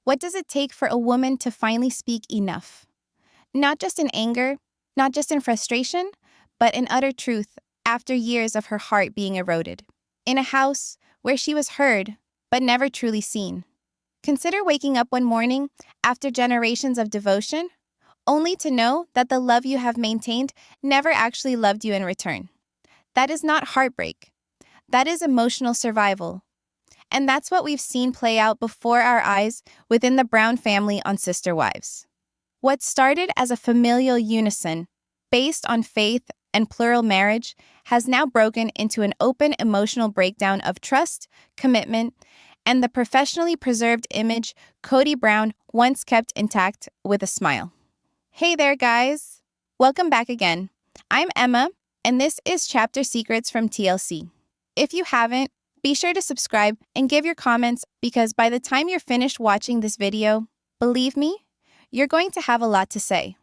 What does it take for a woman to finally speak enough? Not just in anger, not just in frustration, but in utter truth after years of her heart being eroded. In a house where she was heard, but never truly seen. Consider waking up one morning after generations of devotion, only to know that the love you have maintained never actually loved you in return. That is not heartbreak. That is emotional survival. And that's what we've seen play out before our eyes within the Brown family on Sister Wives. What started as a familial unison, based on faith and plural marriage, has now broken into an open emotional breakdown of trust, commitment, and the professionally preserved image Kody Brown once kept intact with a smile. Hey there, guys! Welcome back again. I'm Emma, and this is Chapter Secrets from TLC. If you haven't, be sure to subscribe and give your comments because by the time you're finished watching this video, believe me, you're going to have a lot to say.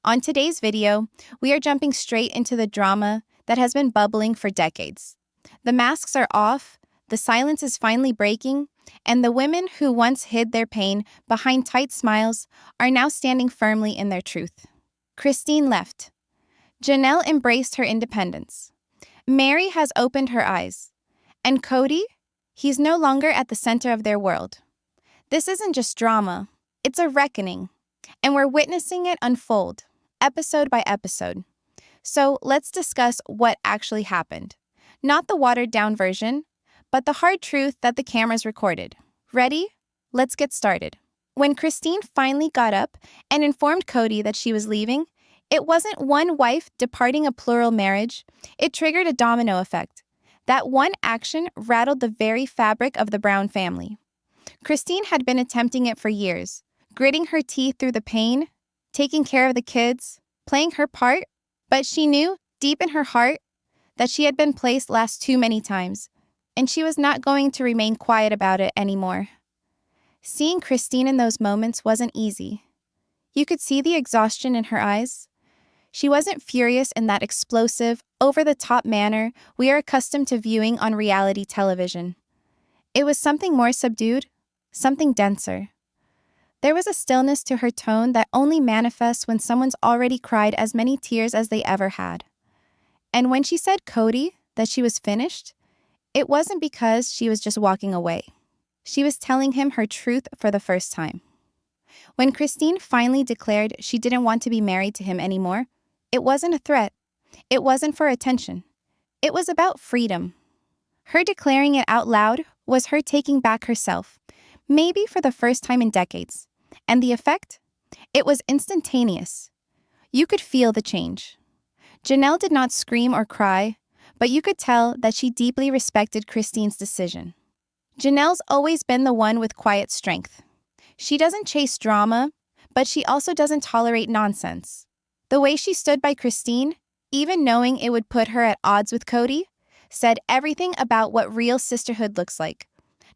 On today's video, we are jumping straight into the drama that has been bubbling for decades. The masks are off, the silence is finally breaking, and the women who once hid their pain behind tight smiles are now standing firmly in their truth. Christine left. Janelle embraced her independence. Meri has opened her eyes. And Kody? He's no longer at the center of their world. This isn't just drama, it's a reckoning. And we're witnessing it unfold, episode by episode. So let's discuss what actually happened. Not the watered-down version, but the hard truth that the cameras recorded. Ready? Let's get started. When Christine finally got up and informed Kody that she was leaving, it wasn't one wife departing a plural marriage. It triggered a domino effect. That one action rattled the very fabric of the Brown family. Christine had been attempting it for years, gritting her teeth through the pain, taking care of the kids, playing her part, but she knew, deep in her heart, that she had been placed last too many times, and she was not going to remain quiet about it anymore. Seeing Christine in those moments wasn't easy. You could see the exhaustion in her eyes. She wasn't furious in that explosive, over-the-top manner we are accustomed to viewing on reality television. It was something more subdued, something denser. There was a stillness to her tone that only manifests when someone's already cried as many tears as they ever had. And when she said Kody, that she was finished, it wasn't because she was just walking away. She was telling him her truth for the first time. When Christine finally declared she didn't want to be married to him anymore, it wasn't a threat. It wasn't for attention. It was about freedom. Her declaring it out loud was her taking back herself, maybe for the first time in decades. And the effect? It was instantaneous. You could feel the change. Janelle did not scream or cry, but you could tell that she deeply respected Christine's decision. Janelle's always been the one with quiet strength. She doesn't chase drama, but she also doesn't tolerate nonsense. The way she stood by Christine, even knowing it would put her at odds with Kody, said everything about what real sisterhood looks like.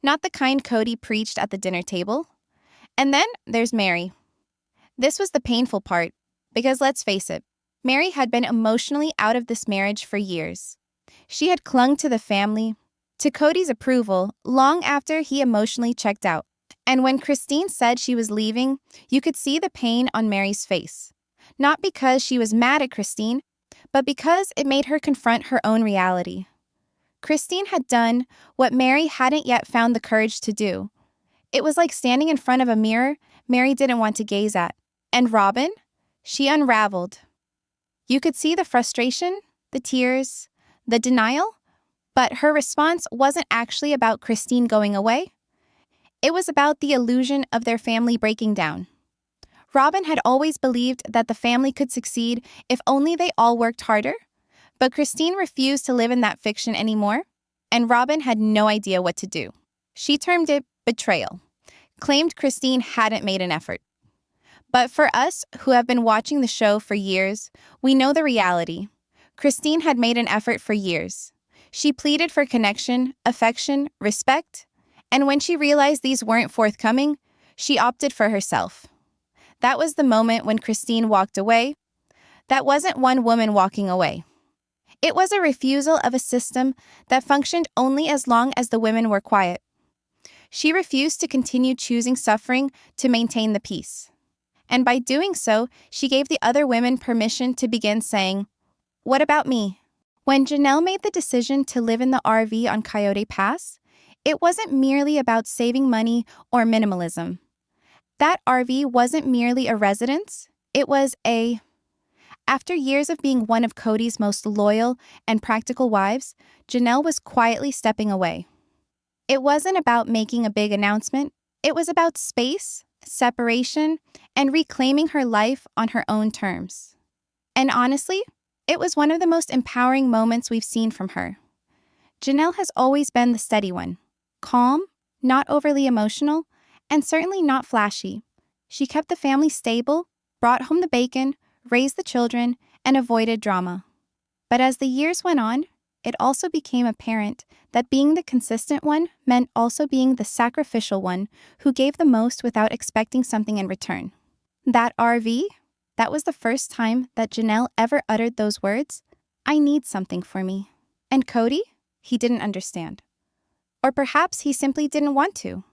Not the kind Kody preached at the dinner table. And then there's Meri. This was the painful part, because let's face it, Meri had been emotionally out of this marriage for years. She had clung to the family, to Kody's approval, long after he emotionally checked out. And when Christine said she was leaving, you could see the pain on Meri's face. Not because she was mad at Christine, but because it made her confront her own reality. Christine had done what Meri hadn't yet found the courage to do. It was like standing in front of a mirror Meri didn't want to gaze at. And Robin? She unraveled. You could see the frustration, the tears, the denial, but her response wasn't actually about Christine going away. It was about the illusion of their family breaking down. Robin had always believed that the family could succeed if only they all worked harder, but Christine refused to live in that fiction anymore, and Robin had no idea what to do. She termed it betrayal, claimed Christine hadn't made an effort. But for us who have been watching the show for years, we know the reality. Christine had made an effort for years. She pleaded for connection, affection, respect, and when she realized these weren't forthcoming, she opted for herself. That was the moment when Christine walked away. That wasn't one woman walking away. It was a refusal of a system that functioned only as long as the women were quiet. She refused to continue choosing suffering to maintain the peace. And by doing so, she gave the other women permission to begin saying, "What about me?" When Janelle made the decision to live in the RV on Coyote Pass, it wasn't merely about saving money or minimalism. That RV wasn't merely a residence, it was a... After years of being one of Kody's most loyal and practical wives, Janelle was quietly stepping away. It wasn't about making a big announcement, it was about space, separation, and reclaiming her life on her own terms. And honestly, it was one of the most empowering moments we've seen from her. Janelle has always been the steady one. Calm, not overly emotional, and certainly not flashy. She kept the family stable, brought home the bacon, raised the children, and avoided drama. But as the years went on, it also became apparent that being the consistent one meant also being the sacrificial one who gave the most without expecting something in return. That RV, that was the first time that Janelle ever uttered those words, "I need something for me." And Kody, he didn't understand. Or perhaps he simply didn't want to.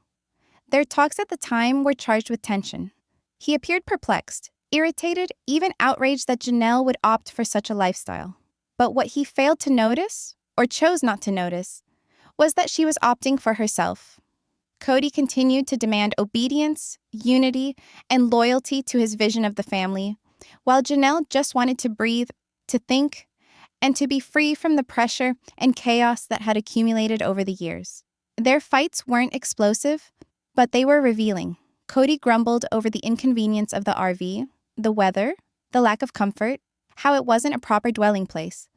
Their talks at the time were charged with tension. He appeared perplexed, irritated, even outraged that Janelle would opt for such a lifestyle. But what he failed to notice, or chose not to notice, was that she was opting for herself. Kody continued to demand obedience, unity, and loyalty to his vision of the family, while Janelle just wanted to breathe, to think, and to be free from the pressure and chaos that had accumulated over the years. Their fights weren't explosive, but they were revealing. Kody grumbled over the inconvenience of the RV, the weather, the lack of comfort, how it wasn't a proper dwelling place.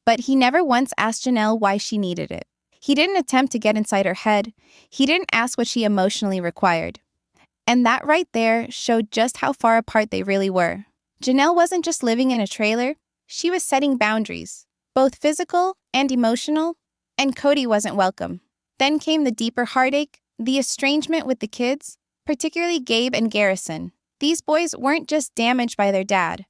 But he never once asked Janelle why she needed it. He didn't attempt to get inside her head. He didn't ask what she emotionally required. And that right there showed just how far apart they really were. Janelle wasn't just living in a trailer, she was setting boundaries, both physical and emotional, and Kody wasn't welcome. Then came the deeper heartache, the estrangement with the kids, particularly Gabe and Garrison. These boys weren't just damaged by their dad.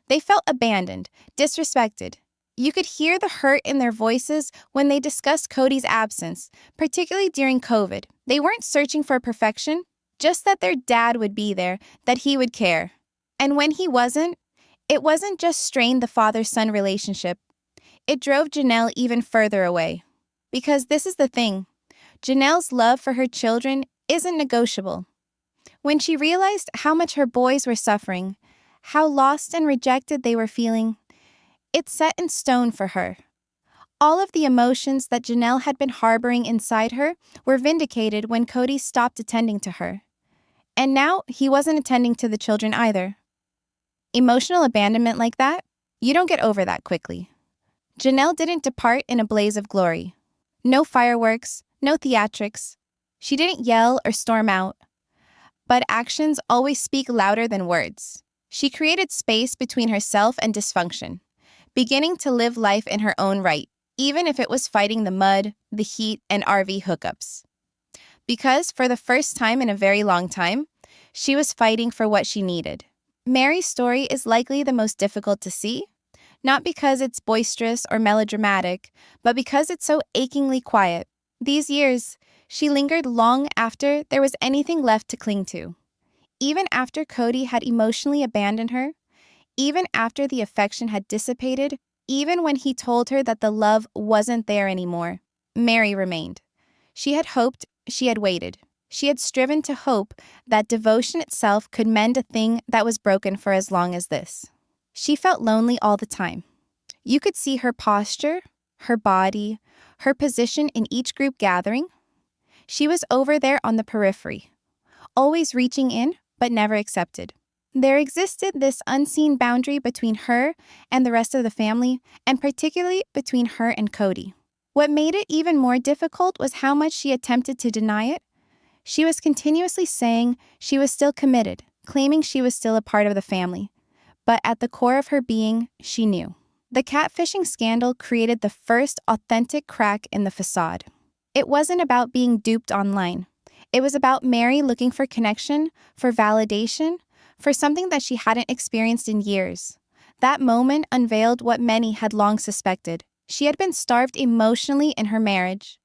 They felt abandoned, disrespected. You could hear the hurt in their voices when they discussed Kody's absence, particularly during COVID. They weren't searching for perfection, just that their dad would be there, that he would care. And when he wasn't, it wasn't just strained the father-son relationship. It drove Janelle even further away. Because this is the thing, Janelle's love for her children isn't negotiable. When she realized how much her boys were suffering, how lost and rejected they were feeling, it's set in stone for her. All of the emotions that Janelle had been harboring inside her were vindicated when Kody stopped attending to her. And now he wasn't attending to the children either. Emotional abandonment like that, you don't get over that quickly. Janelle didn't depart in a blaze of glory. No fireworks, no theatrics. She didn't yell or storm out. But actions always speak louder than words. She created space between herself and dysfunction, beginning to live life in her own right, even if it was fighting the mud, the heat, and RV hookups. Because for the first time in a very long time, she was fighting for what she needed. Meri's story is likely the most difficult to see, not because it's boisterous or melodramatic, but because it's so achingly quiet. These years, she lingered long after there was anything left to cling to. Even after Kody had emotionally abandoned her, even after the affection had dissipated, even when he told her that the love wasn't there anymore, Meri remained. She had hoped, she had waited. She had striven to hope that devotion itself could mend a thing that was broken for as long as this. She felt lonely all the time. You could see her posture, her body, her position in each group gathering. She was over there on the periphery, always reaching in, but never accepted. There existed this unseen boundary between her and the rest of the family, and particularly between her and Kody. What made it even more difficult was how much she attempted to deny it. She was continuously saying she was still committed, claiming she was still a part of the family. But at the core of her being, she knew. The catfishing scandal created the first authentic crack in the facade. It wasn't about being duped online. It was about Meri looking for connection, for validation, for something that she hadn't experienced in years. That moment unveiled what many had long suspected. She had been starved emotionally in her marriage.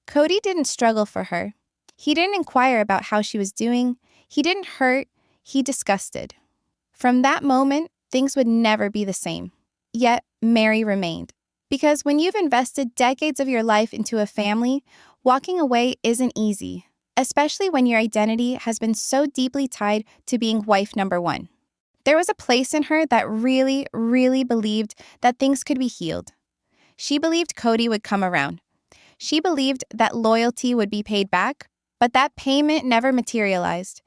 Kody didn't struggle for her. He didn't inquire about how she was doing. He didn't hurt. He disgusted. From that moment, things would never be the same. Yet, Meri remained. Because when you've invested decades of your life into a family, walking away isn't easy, especially when your identity has been so deeply tied to being wife number one. There was a place in her that really, really believed that things could be healed. She believed Kody would come around. She believed that loyalty would be paid back, but that payment never materialized.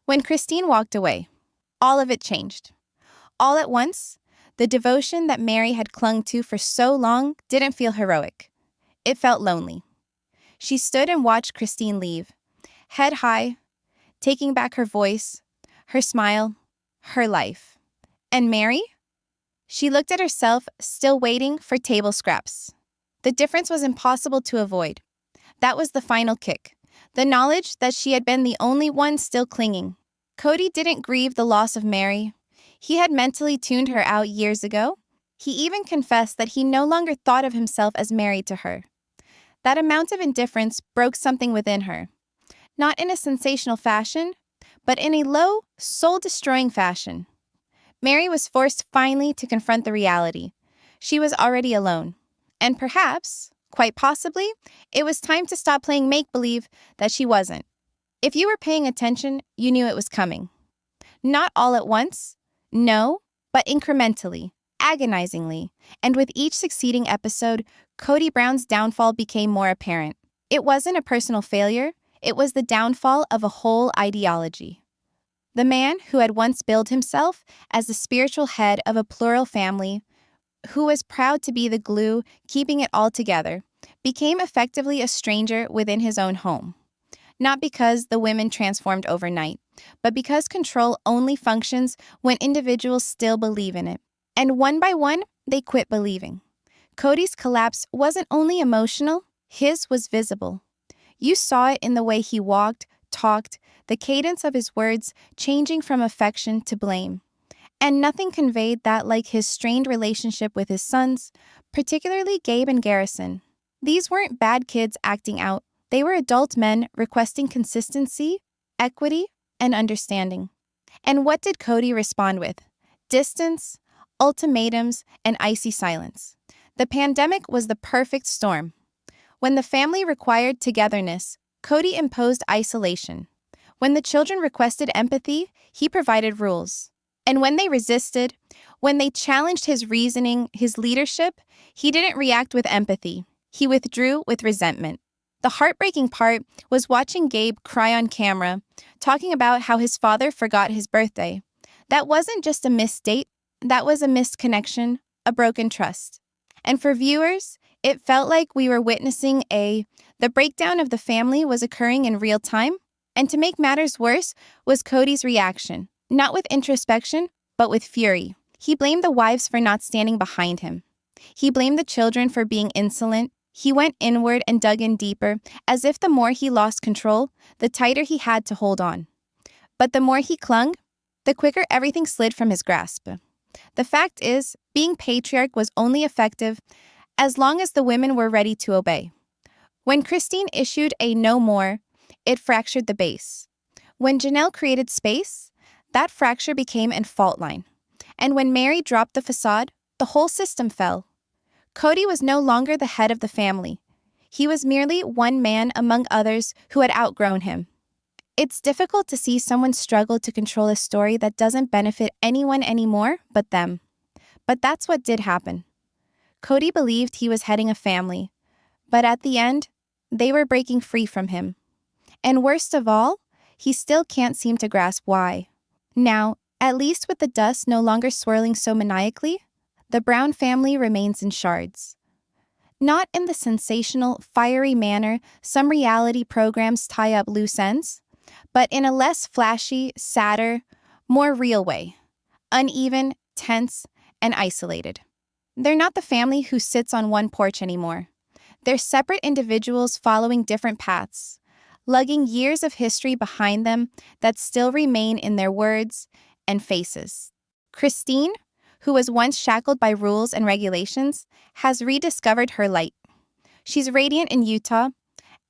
When Christine walked away, all of it changed. All at once, the devotion that Meri had clung to for so long didn't feel heroic. It felt lonely. She stood and watched Christine leave, head high, taking back her voice, her smile, her life. And Meri? She looked at herself, still waiting for table scraps. The difference was impossible to avoid. That was the final kick. The knowledge that she had been the only one still clinging. Kody didn't grieve the loss of Meri. He had mentally tuned her out years ago. He even confessed that he no longer thought of himself as married to her. That amount of indifference broke something within her. Not in a sensational fashion, but in a low, soul-destroying fashion. Meri was forced finally to confront the reality. She was already alone. And perhaps, quite possibly, it was time to stop playing make-believe that she wasn't. If you were paying attention, you knew it was coming. Not all at once, no, but incrementally, agonizingly, and with each succeeding episode, Kody Brown's downfall became more apparent. It wasn't a personal failure, it was the downfall of a whole ideology. The man who had once billed himself as the spiritual head of a plural family, who was proud to be the glue keeping it all together, became effectively a stranger within his own home. Not because the women transformed overnight, but because control only functions when individuals still believe in it. And one by one, they quit believing. Kody's collapse wasn't only emotional, his was visible. You saw it in the way he walked, talked, the cadence of his words changing from affection to blame. And nothing conveyed that like his strained relationship with his sons, particularly Gabe and Garrison. These weren't bad kids acting out. They were adult men requesting consistency, equity, and understanding. And what did Kody respond with? Distance, ultimatums, and icy silence. The pandemic was the perfect storm. When the family required togetherness, Kody imposed isolation. When the children requested empathy, he provided rules. And when they resisted, when they challenged his reasoning, his leadership, he didn't react with empathy. He withdrew with resentment. The heartbreaking part was watching Gabe cry on camera, talking about how his father forgot his birthday. That wasn't just a missed date, that was a missed connection, a broken trust. And for viewers, it felt like we were witnessing the breakdown of the family was occurring in real time. And to make matters worse was Kody's reaction, not with introspection, but with fury. He blamed the wives for not standing behind him. He blamed the children for being insolent. He went inward and dug in deeper, as if the more he lost control, the tighter he had to hold on. But the more he clung, the quicker everything slid from his grasp. The fact is, being patriarch was only effective as long as the women were ready to obey. When Christine issued a no more, it fractured the base. When Janelle created space, that fracture became a fault line. And when Meri dropped the facade, the whole system fell. Kody was no longer the head of the family. He was merely one man among others who had outgrown him. It's difficult to see someone struggle to control a story that doesn't benefit anyone anymore but them. But that's what did happen. Kody believed he was heading a family, but at the end, they were breaking free from him. And worst of all, he still can't seem to grasp why. Now, at least with the dust no longer swirling so maniacally, the Brown family remains in shards. Not in the sensational, fiery manner some reality programs tie up loose ends, but in a less flashy, sadder, more real way. Uneven, tense, and isolated. They're not the family who sits on one porch anymore. They're separate individuals following different paths, lugging years of history behind them that still remain in their words and faces. Christine, who was once shackled by rules and regulations, has rediscovered her light. She's radiant in Utah,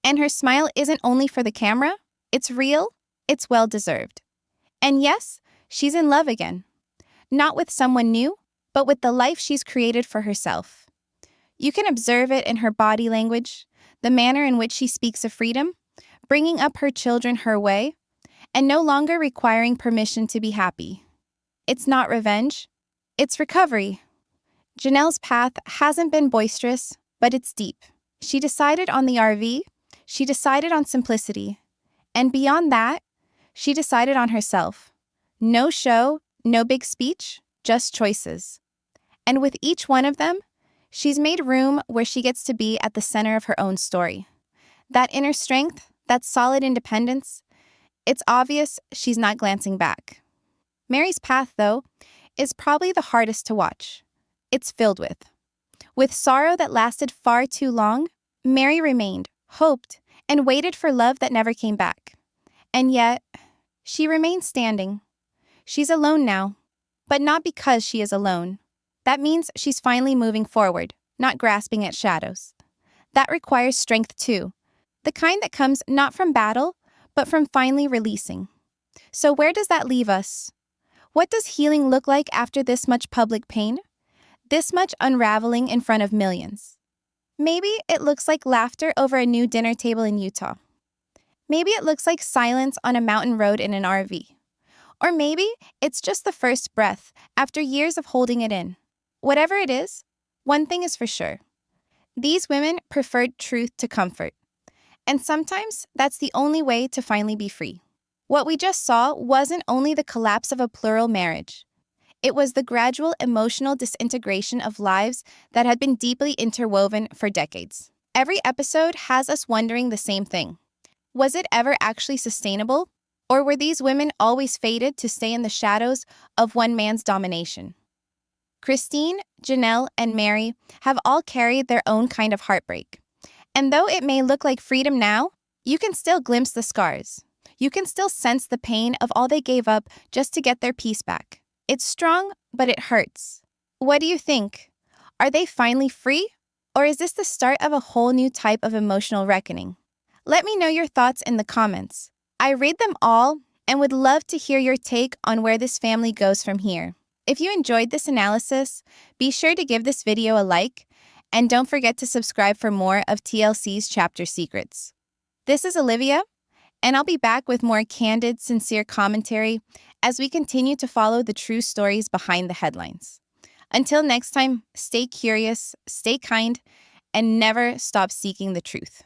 And her smile isn't only for the camera, it's real, it's well-deserved. And yes, she's in love again. Not with someone new, but with the life she's created for herself. You can observe it in her body language, the manner in which she speaks of freedom, bringing up her children her way, and no longer requiring permission to be happy. It's not revenge, it's recovery. Janelle's path hasn't been boisterous, but it's deep. She decided on the RV, she decided on simplicity, and beyond that, she decided on herself. No show, no big speech, just choices. And with each one of them, she's made room where she gets to be at the center of her own story. That inner strength, that solid independence, it's obvious she's not glancing back. Meri's path, though, is probably the hardest to watch. It's filled with sorrow that lasted far too long, Meri remained, hoped, and waited for love that never came back. And yet, she remains standing. She's alone now, but not because she is alone. That means she's finally moving forward, not grasping at shadows. That requires strength too, the kind that comes not from battle, but from finally releasing. So where does that leave us? What does healing look like after this much public pain? This much unraveling in front of millions? Maybe it looks like laughter over a new dinner table in Utah. Maybe it looks like silence on a mountain road in an RV. Or maybe it's just the first breath after years of holding it in. Whatever it is, one thing is for sure. These women preferred truth to comfort. And sometimes that's the only way to finally be free. What we just saw wasn't only the collapse of a plural marriage. It was the gradual emotional disintegration of lives that had been deeply interwoven for decades. Every episode has us wondering the same thing. Was it ever actually sustainable? Or were these women always fated to stay in the shadows of one man's domination? Christine, Janelle, and Meri have all carried their own kind of heartbreak. And though it may look like freedom now, you can still glimpse the scars. You can still sense the pain of all they gave up just to get their peace back. It's strong, but it hurts. What do you think? Are they finally free? Or is this the start of a whole new type of emotional reckoning? Let me know your thoughts in the comments. I read them all and would love to hear your take on where this family goes from here. If you enjoyed this analysis, be sure to give this video a like, and don't forget to subscribe for more of TLC's Chapter Secrets. This is Olivia, and I'll be back with more candid, sincere commentary as we continue to follow the true stories behind the headlines. Until next time, stay curious, stay kind, and never stop seeking the truth.